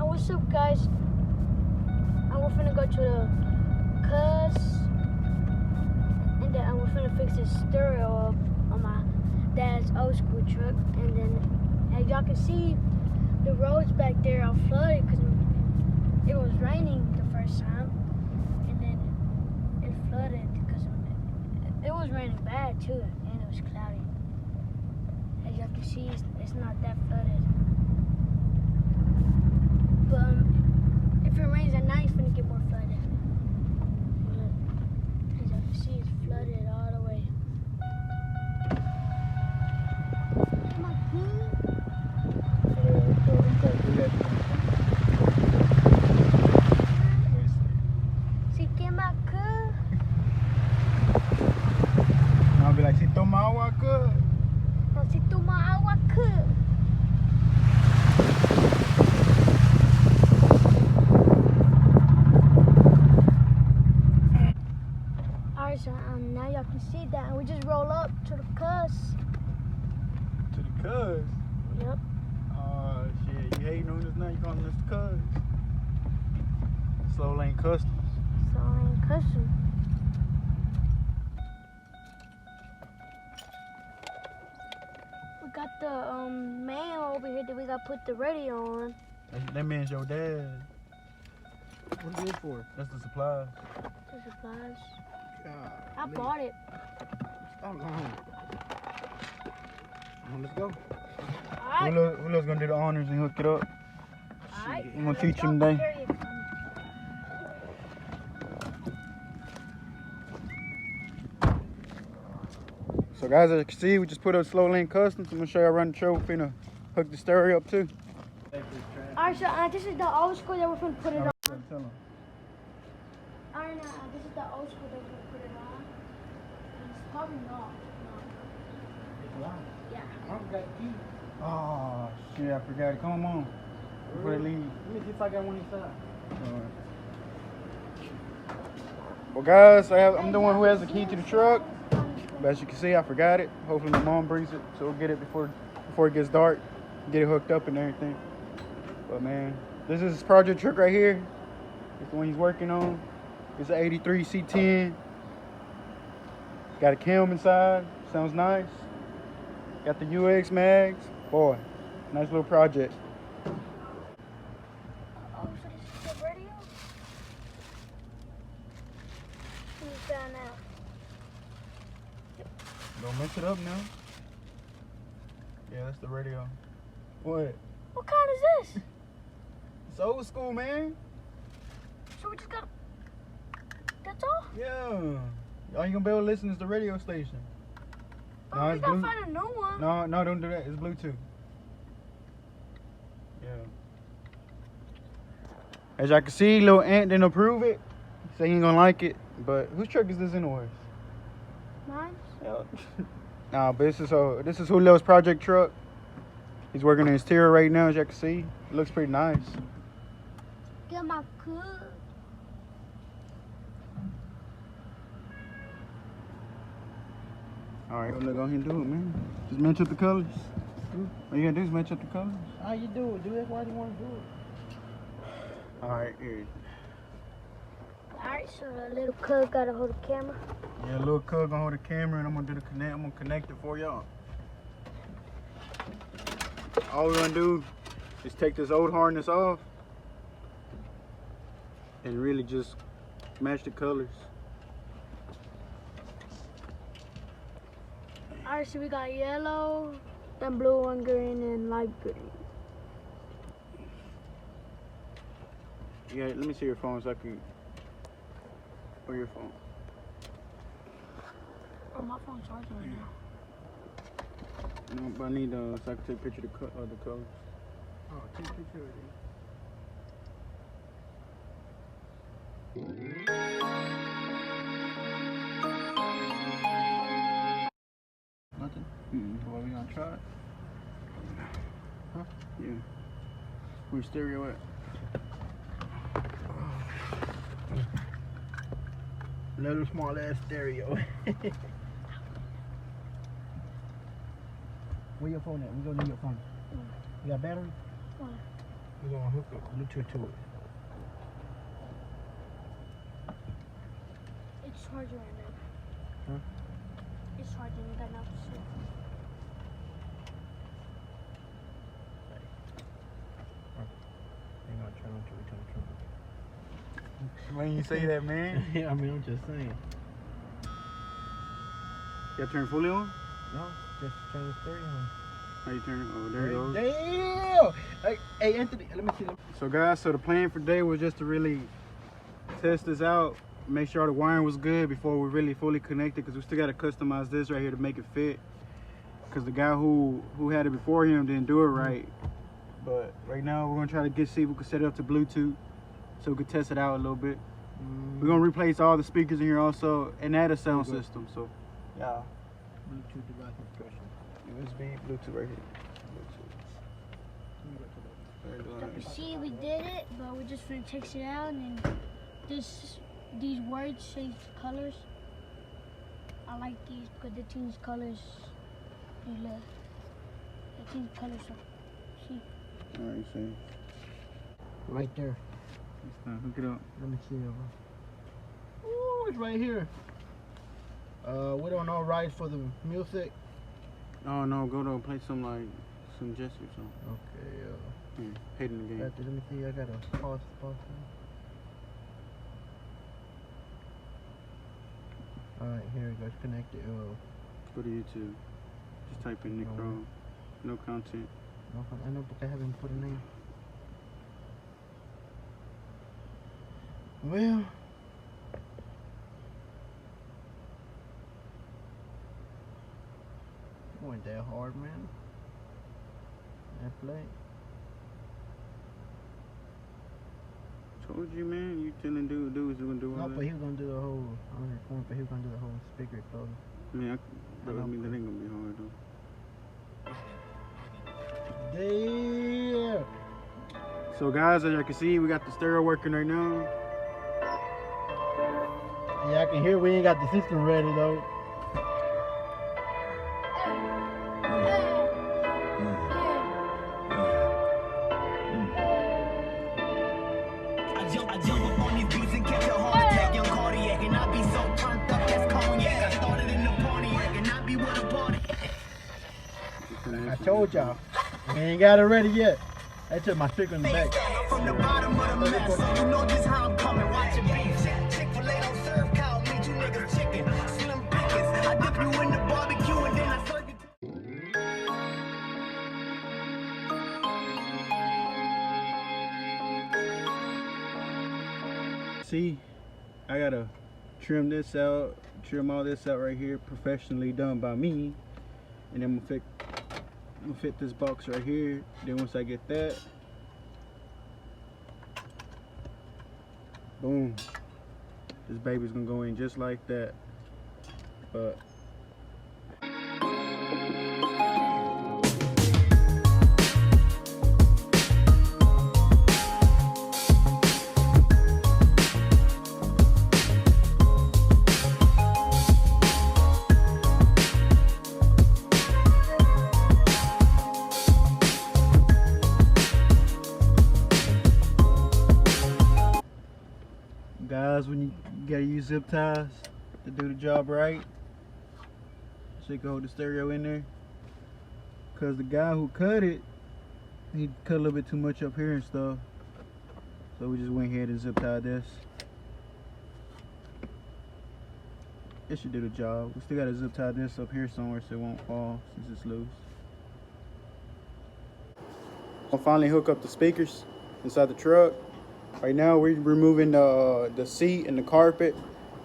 what's up, guys? We're finna go to the cuz, and then we're finna fix the stereo up on my dad's old school truck. And then, as y'all can see, the roads back there are flooded because it was raining the first time, and then it flooded because it was raining bad too, and it was cloudy. As y'all can see, it's not that flooded. But if it rains at night, it's gonna get more flooded. Look, as y'all can see, it's flooded all the way. Am I good? Si quema good. I'll be like, si toma agua good. No, si toma agua good. Alright, so now y'all can see that, and we just roll up to the cuz. To the cuz? Yep. Shit, you hating on us now? You calling us the cuz? Slow lane customs. So I ain't cussing. We got the man over here that we gotta put the radio on. That man's your dad. What's it for? That's the supplies. The supplies. God, I bought it. Stop lying. Let's go. Alright. Who else gonna do the honors and hook it up? Alright. I'm gonna teach him today. So guys, as you can see, we just put up slow lane customs. I'm gonna show you how to run the show. We're finna hook the stereo up too. Alright, so this is the old school that we're gonna put it on. Tell him. Alright, now this is the old school that we're gonna put it on. And it's probably not. No. Yeah. Oh shit, I forgot it. Come on. Before they leave. Let me see if I got one inside. Alright. Well guys, I'm the one who has the key to the truck. But as you can see, I forgot it. Hopefully my mom brings it, so we'll get it before it gets dark. Get it hooked up and everything. But man, this is his project truck right here. It's the one he's working on. It's an 83 C10. Got a cam inside. Sounds nice. Got the UX mags. Boy, nice little project. Oh, so this is the radio? We found out. Don't mess it up now. Yeah, that's the radio. What? What kind is this? It's old school, man. So we just got. That's all? Yeah. All you gonna be able to listen is the radio station. Oh, we gotta find a new one. No, don't do that. It's Bluetooth. Yeah. As y'all can see, little Ant didn't approve it. Say he ain't gonna like it. But whose truck is this anyways? Mine? Yeah. Nah, but this is Julio's project truck. He's working on his exterior right now, as y'all can see. It looks pretty nice. Get my cool. Alright, well, go ahead and do it, man. Just match up the colors. All you gotta do is match up the colors. How you do it, dude? That's why you want to do it. Alright, here. Alright, so the little cub gotta hold the camera. Yeah, little cub gonna hold the camera and I'm gonna do the connect. I'm gonna connect it for y'all. All we're gonna do is take this old harness off and really just match the colors. Alright, so we got yellow, then blue and green and light green. Yeah, let me see your phone so I can. Or your phone. Oh, my phone's charging right now. No, but I need so I can take a picture of the colors. Oh, take a picture of it. Nothing? Well, we gonna try it? Huh? Yeah. Where's stereo at? Little small ass stereo. Where your phone at? We gonna need your phone. You got battery? What? We're gonna hook up Bluetooth to it. It's charging right now. Huh? It's charging. You got enough shit. Ain't gonna turn on till we turn the When you say that, man. yeah, I mean, I'm just saying. You turn fully on? No, just turn the stereo on. How you turn it? Oh, there it goes. Damn! Hey, Anthony, let me see them. So guys, so the plan for today was just to really test this out, make sure the wiring was good before we really fully connected, because we still got to customize this right here to make it fit, because the guy who had it before him didn't do it right. But right now we're gonna try to see if we can set it up to Bluetooth so we can test it out a little bit. We're gonna replace all the speakers in here also and add a sound system. So yeah, Bluetooth device instruction. USB Bluetooth right here. See, we did it, but we're just gonna text it out, and then these words change colors. I like these because they change colors. They change colors. So, see. All right, see. Right there. It's time. Hook it up. Let me see it. Ooh, it's right here. We don't know right for the music. Oh no, go to play some Jesse or something. Okay, Here, hit in the game. let me see. I gotta pause. Alright, here it goes. Connected. Go to YouTube. Just type in Nick No. Crow. No content. No, I know, but I haven't put a name. Well, it wasn't that hard, man. That play. Told you, man. You telling dudes gonna do all No, that. but he was gonna do the whole. I don't recording, but he was gonna do the whole speaker closing. Yeah, but I mean that ain't gonna be hard though. Damn. So guys, as you can see, we got the stereo working right now. Yeah, I can hear we ain't got the system ready though. I jump up on these beats and catch a heart attack. Young cardiac, and I be so turned up, that's cognac. I started in the Pontiac, and I be with a party. I told y'all, we ain't got it ready yet. I took my speaker in the back. From the bottom of the mess, so you know just how I'm coming. Watch your beef. Chick-fil-A don't serve cow meat, you niggas chicken. Slim pickings, I dip you in the barbecue and then I serve you. See, I gotta trim this out, trim all this out right here, professionally done by me, and then I'm gonna fit this box right here. Then once I get that, boom, this baby's gonna go in just like that. But guys, when you gotta use zip ties to do the job right, so you can hold the stereo in there. Cause the guy who cut it, he cut a little bit too much up here and stuff. So we just went ahead and zip tied this. It should do the job. We still gotta zip tie this up here somewhere so it won't fall since it's loose. I'll finally hook up the speakers inside the truck. Right now we're removing the seat and the carpet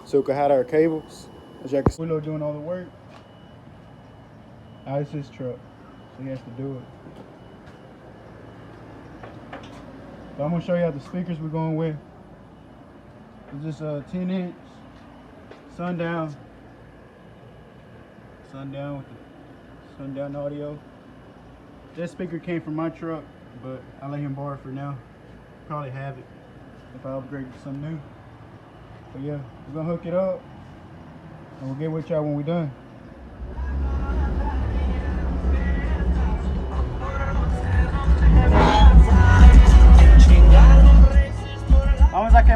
so we can hide our cables. As you can see, Willow doing all the work. It's his truck, so he has to do it. So I'm gonna show you how the speakers we're going with. It's just a 10-inch sundown with the sundown audio. This speaker came from my truck, but I let him borrow it for now. Probably have it if I upgrade to something new. But yeah, we're gonna hook it up and we'll get with y'all when we're done.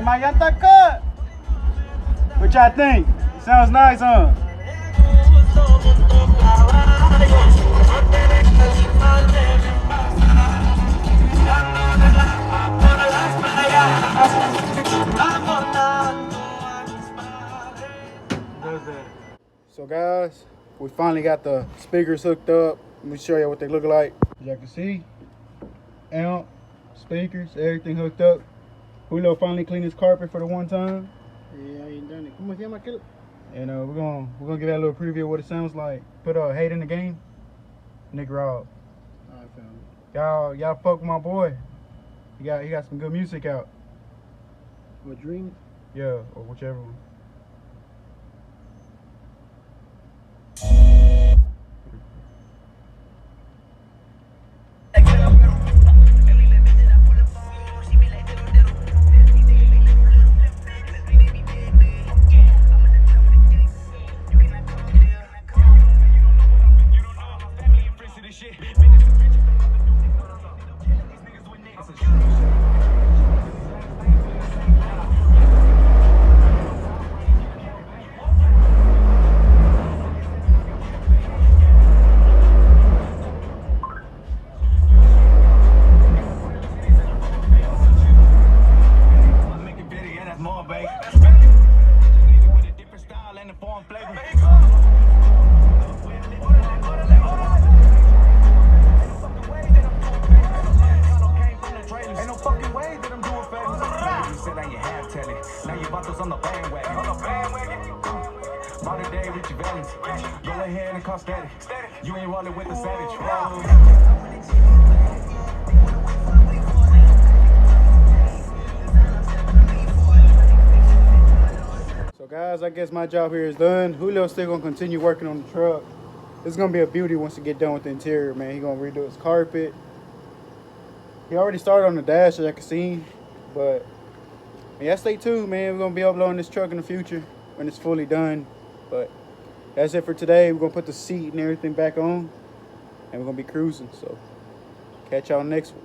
my llanta cut. What y'all think? Sounds nice, huh? So guys, we finally got the speakers hooked up. Let me show you what they look like. As y'all can see, amp, speakers, everything hooked up. Julio finally cleaned his carpet for the one time. Yeah, I ain't done it. ¿Cómo se llama aquel? And we're gonna give that a little preview of what it sounds like. Put hate in the game. Nick Rob. I found it. Y'all fuck with my boy. He got some good music out. What, Dream? Yeah, or whichever one. On the bandwagon. Modern day Richie Valens. Go ahead and call static. You ain't rolling with the savage. So guys, I guess my job here is done. Julio's still gonna continue working on the truck. It's gonna be a beauty once he get done with the interior, man. He gonna redo his carpet. He already started on the dash, as I can see, but yeah, stay tuned, man. We're gonna be uploading this truck in the future when it's fully done. But that's it for today. We're gonna put the seat and everything back on, and we're gonna be cruising. So catch y'all next one.